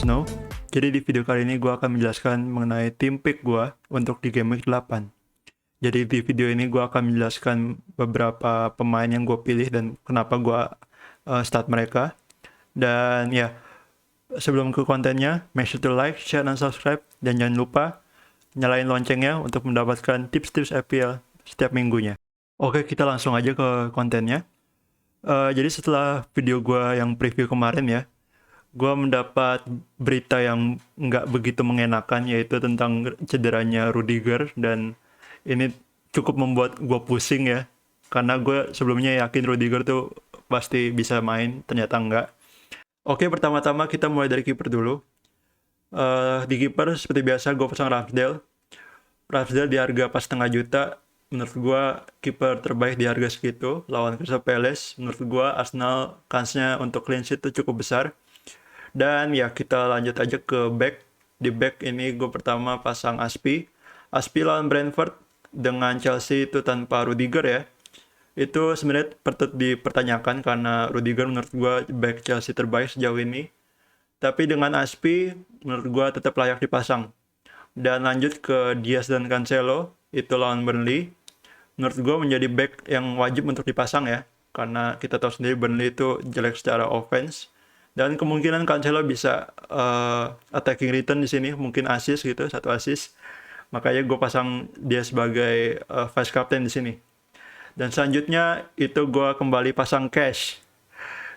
Snow. Jadi di video kali ini gue akan menjelaskan mengenai tim pick gue untuk di Game Week 8. Jadi di video ini gue akan menjelaskan beberapa pemain yang gue pilih dan kenapa gue start mereka. Dan ya, sebelum ke kontennya, make sure to like, share, dan subscribe. Dan jangan lupa nyalain loncengnya untuk mendapatkan tips-tips FPL setiap minggunya. Oke, kita langsung aja ke kontennya. Jadi setelah video gue yang preview kemarin ya, gue mendapat berita yang nggak begitu mengenakan, yaitu tentang cederanya Rudiger, dan ini cukup membuat gue pusing ya, karena gue sebelumnya yakin Rudiger tuh pasti bisa main, ternyata enggak. Oke, pertama-tama kita mulai dari kiper dulu. Di kiper seperti biasa gue pasang Ramsdale. Ramsdale di harga pas setengah juta. Menurut gue kiper terbaik di harga segitu lawan Crystal Palace. Menurut gue Arsenal kansnya untuk clean sheet itu cukup besar. Dan ya kita lanjut aja ke back. Di back ini gue pertama pasang Aspi. Aspi lawan Brentford dengan Chelsea itu tanpa Rudiger ya. Itu sebenarnya patut dipertanyakan karena Rudiger menurut gue back Chelsea terbaik sejauh ini. Tapi dengan Aspi menurut gue tetap layak dipasang. Dan lanjut ke Diaz dan Cancelo, itu lawan Burnley. Menurut gue menjadi back yang wajib untuk dipasang ya. Karena kita tahu sendiri Burnley itu jelek secara offense. Dan kemungkinan Cancelo bisa attacking return di sini, mungkin assist gitu, 1 assist. Makanya gue pasang dia sebagai vice captain di sini. Dan selanjutnya itu gue kembali pasang Cash.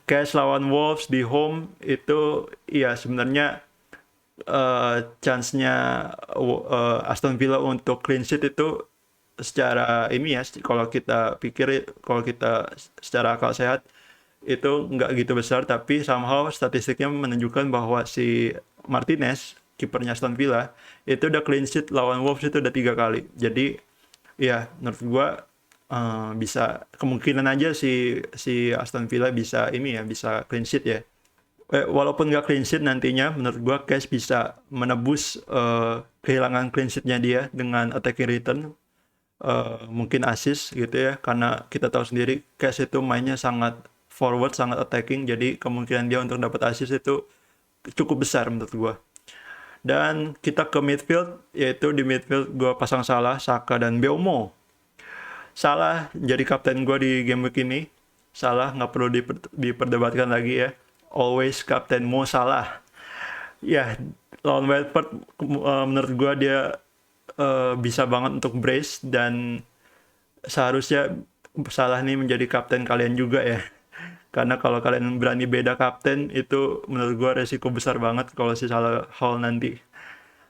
Cash lawan Wolves di home itu ya sebenarnya chance-nya Aston Villa untuk clean sheet itu secara ini ya, kalau kita pikir, kalau kita secara akal sehat itu nggak gitu besar, tapi somehow statistiknya menunjukkan bahwa si Martinez, kipernya Aston Villa, itu udah clean sheet lawan Wolves itu udah 3 kali. Jadi ya menurut gua bisa kemungkinan aja si Aston Villa bisa ini ya, bisa clean sheet ya. Walaupun nggak clean sheet nantinya, menurut gua Cash bisa menebus kehilangan clean sheetnya dia dengan attacking return, mungkin assist gitu ya, karena kita tahu sendiri Cash itu mainnya sangat forward, sangat attacking, jadi kemungkinan dia untuk dapat assist itu cukup besar menurut gua. Dan kita ke midfield, yaitu di midfield gua pasang Salah, Saka, dan Mbeumo. Salah jadi kapten gua di game week ini. Salah nggak perlu diperdebatkan lagi ya. Always Kapten Mo Salah. Ya, lawan Watford menurut gue dia bisa banget untuk brace, dan seharusnya Salah nih menjadi kapten kalian juga ya. Karena kalau kalian berani beda kapten, itu menurut gue resiko besar banget kalau si Salah haul nanti.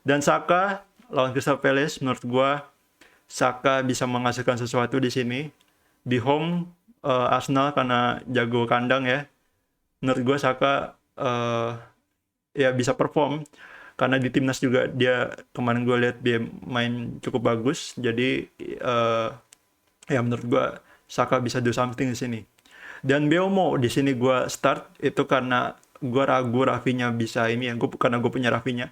Dan Saka lawan Crystal Palace, menurut gue Saka bisa menghasilkan sesuatu di sini. Di home Arsenal karena jago kandang ya. Menurut gue Saka ya bisa perform, karena di timnas juga dia kemarin gue lihat dia main cukup bagus. Jadi ya menurut gue Saka bisa do something di sini. Dan Mbeumo di sini gue start itu karena gue ragu Rafinha bisa ini ya. Karena gue punya Rafinha,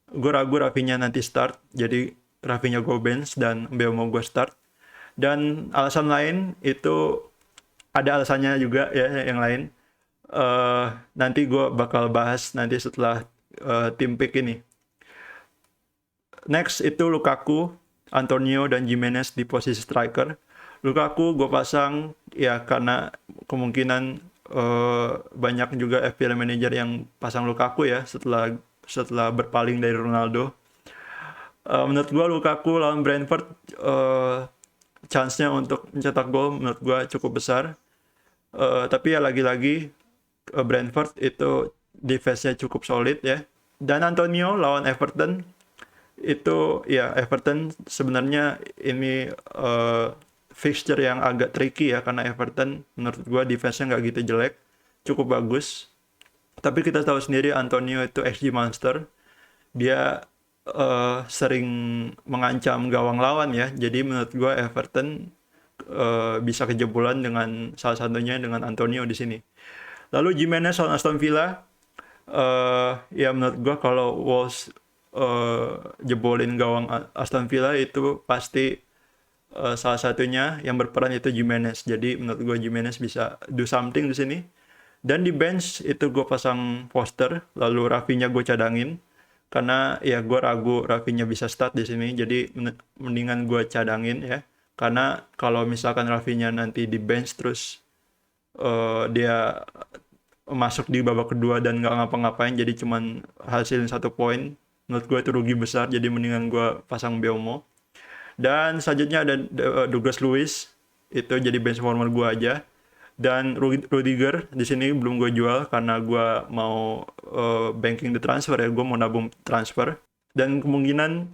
gue ragu Rafinha nanti start, jadi Rafinha gue bench dan Mbeumo gue start. Dan alasan lain itu ada alasannya juga ya, yang lain. Nanti gue bakal bahas nanti setelah tim pick ini. Next itu Lukaku, Antonio, dan Jimenez di posisi striker. Lukaku gue pasang ya karena kemungkinan banyak juga FPL manager yang pasang Lukaku ya setelah berpaling dari Ronaldo. Menurut gue Lukaku lawan Brentford chance-nya untuk mencetak gol menurut gue cukup besar. Tapi ya lagi-lagi Brentford itu defense-nya cukup solid ya. Dan Antonio lawan Everton itu ya, Everton sebenarnya ini fixture yang agak tricky ya, karena Everton menurut gua defense-nya nggak gitu jelek, cukup bagus. Tapi kita tahu sendiri Antonio itu XG monster, dia sering mengancam gawang lawan ya. Jadi menurut gua Everton bisa kejebolan dengan salah satunya dengan Antonio di sini. Lalu Jimenez lawan Aston Villa, ya menurut gue kalau Wolves jebolin gawang Aston Villa itu pasti salah satunya yang berperan itu Jimenez. Jadi menurut gue Jimenez bisa do something di sini. Dan di bench itu gue pasang Foster, lalu Rafinha gue cadangin karena ya gue ragu Rafinha bisa start di sini, jadi mendingan gue cadangin ya. Karena kalau misalkan Rafinha nanti di bench terus dia masuk di babak kedua dan nggak ngapa-ngapain, jadi cuman hasilin 1 poin, menurut gue itu rugi besar, jadi mendingan gue pasang Mbeumo. Dan selanjutnya ada Douglas Luiz, itu jadi bench warmer gue aja. Dan Rudiger di sini belum gue jual karena gue mau banking the transfer ya, gue mau nabung transfer. Dan kemungkinan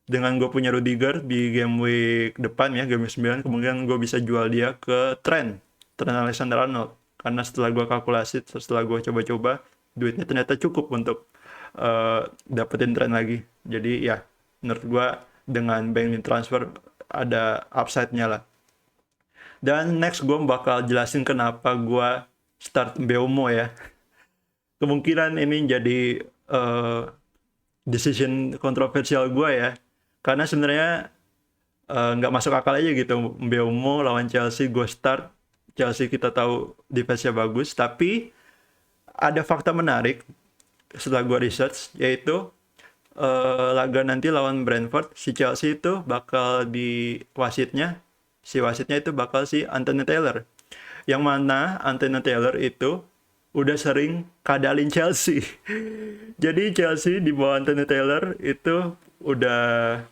dengan gue punya Rudiger di game week depan ya, game week 9, kemungkinan gue bisa jual dia ke Trent Alexander-Arnold. Karena setelah gue kalkulasi, setelah gue coba-coba, duitnya ternyata cukup untuk dapetin Trent lagi. Jadi ya, menurut gue dengan banking transfer ada upside-nya lah. Dan next gue bakal jelasin kenapa gue start Mbeumo ya. Kemungkinan ini jadi decision kontroversial gue ya. Karena sebenarnya nggak masuk akal aja gitu. Mbeumo lawan Chelsea gue start. Chelsea kita tahu defense-nya bagus. Tapi ada fakta menarik setelah gue research. Yaitu laga nanti lawan Brentford. Si Chelsea itu bakal di wasitnya. Si wasitnya itu bakal si Anthony Taylor. Yang mana Anthony Taylor itu udah sering kadalin Chelsea. Jadi Chelsea di bawah Anthony Taylor itu udah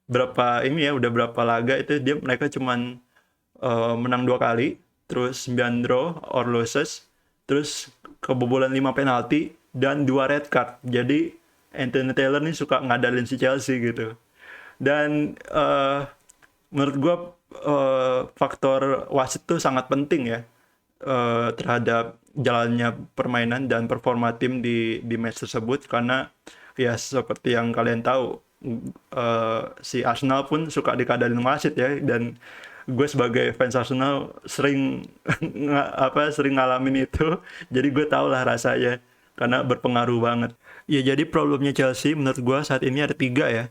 berapa laga itu mereka cuman menang 2 kali, terus 9 draw or losses, terus kebobolan 5 penalti dan 2 red card. Jadi Anthony Taylor nih suka ngadalin si Chelsea gitu. Dan menurut gue faktor wasit tuh sangat penting ya terhadap jalannya permainan dan performa tim di match tersebut. Karena ya seperti yang kalian tahu si Arsenal pun suka dikadalin wasit ya, dan gue sebagai fans Arsenal sering sering ngalamin itu, jadi gue tau lah rasanya karena berpengaruh banget ya. Jadi problemnya Chelsea menurut gue saat ini ada 3 ya.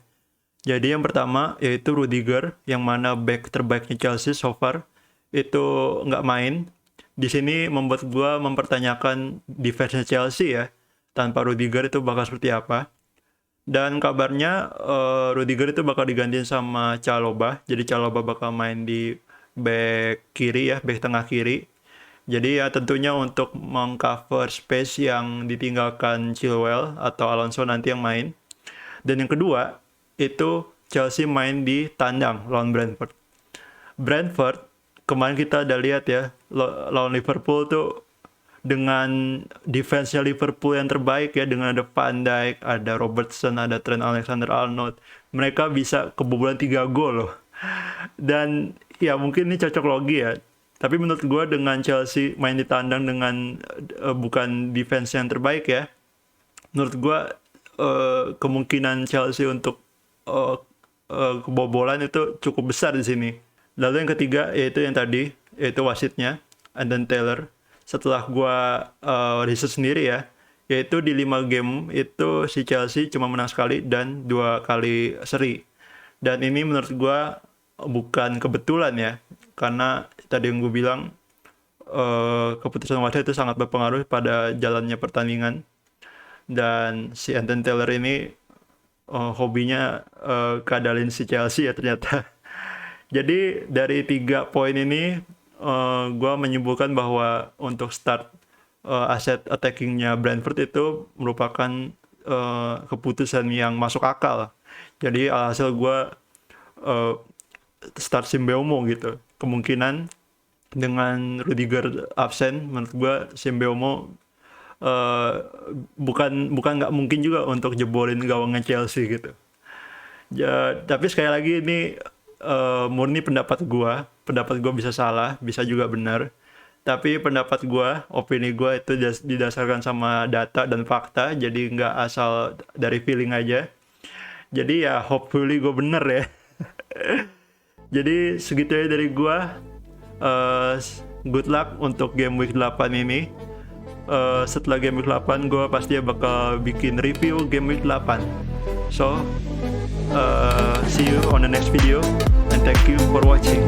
Jadi yang pertama yaitu Rudiger, yang mana back terbaiknya Chelsea so far itu nggak main. Di sini membuat gue mempertanyakan defense Chelsea ya. Tanpa Rudiger itu bakal seperti apa. Dan kabarnya Rudiger itu bakal digantiin sama Chalobah. Jadi Chalobah bakal main di back kiri ya, back tengah kiri. Jadi ya tentunya untuk mengcover space yang ditinggalkan Chilwell atau Alonso nanti yang main. Dan yang kedua itu Chelsea main di tandang lawan Brentford. Brentford kemarin kita udah lihat ya lawan Liverpool tuh dengan defense-nya Liverpool yang terbaik ya, dengan ada Van Dijk, ada Robertson, ada Trent Alexander-Arnold. Mereka bisa kebobolan 3 gol loh. Dan ya mungkin ini cocok logi ya. Tapi menurut gue dengan Chelsea main di tandang dengan bukan defense yang terbaik ya, menurut gue kemungkinan Chelsea untuk kebobolan itu cukup besar di sini. Lalu yang ketiga yaitu yang tadi, yaitu wasitnya Anthony Taylor. Setelah gua research sendiri ya, yaitu di 5 game itu si Chelsea cuma menang sekali dan 2 kali seri. Dan ini menurut gua bukan kebetulan ya, karena tadi yang gue bilang keputusan wasit itu sangat berpengaruh pada jalannya pertandingan. Dan si Anthony Taylor ini hobinya kadalin si Chelsea ya ternyata. Jadi dari 3 poin ini gue menyimpulkan bahwa untuk start aset attackingnya Brentford itu merupakan keputusan yang masuk akal. Jadi alhasil gue start Mbeumo gitu. Kemungkinan dengan Rudiger absen, menurut gue Mbeumo bukan nggak mungkin juga untuk jebolin gawangnya Chelsea gitu. Ya, tapi sekali lagi ini murni pendapat gue bisa salah, bisa juga benar. Tapi pendapat gue, opini gue itu didasarkan sama data dan fakta, jadi nggak asal dari feeling aja. Jadi ya hopefully gue bener ya. Jadi segitu aja dari gue. Good luck untuk game week 8 ini. Setelah game week 8 gue pasti bakal bikin review game week 8. So see you on the next video and thank you for watching.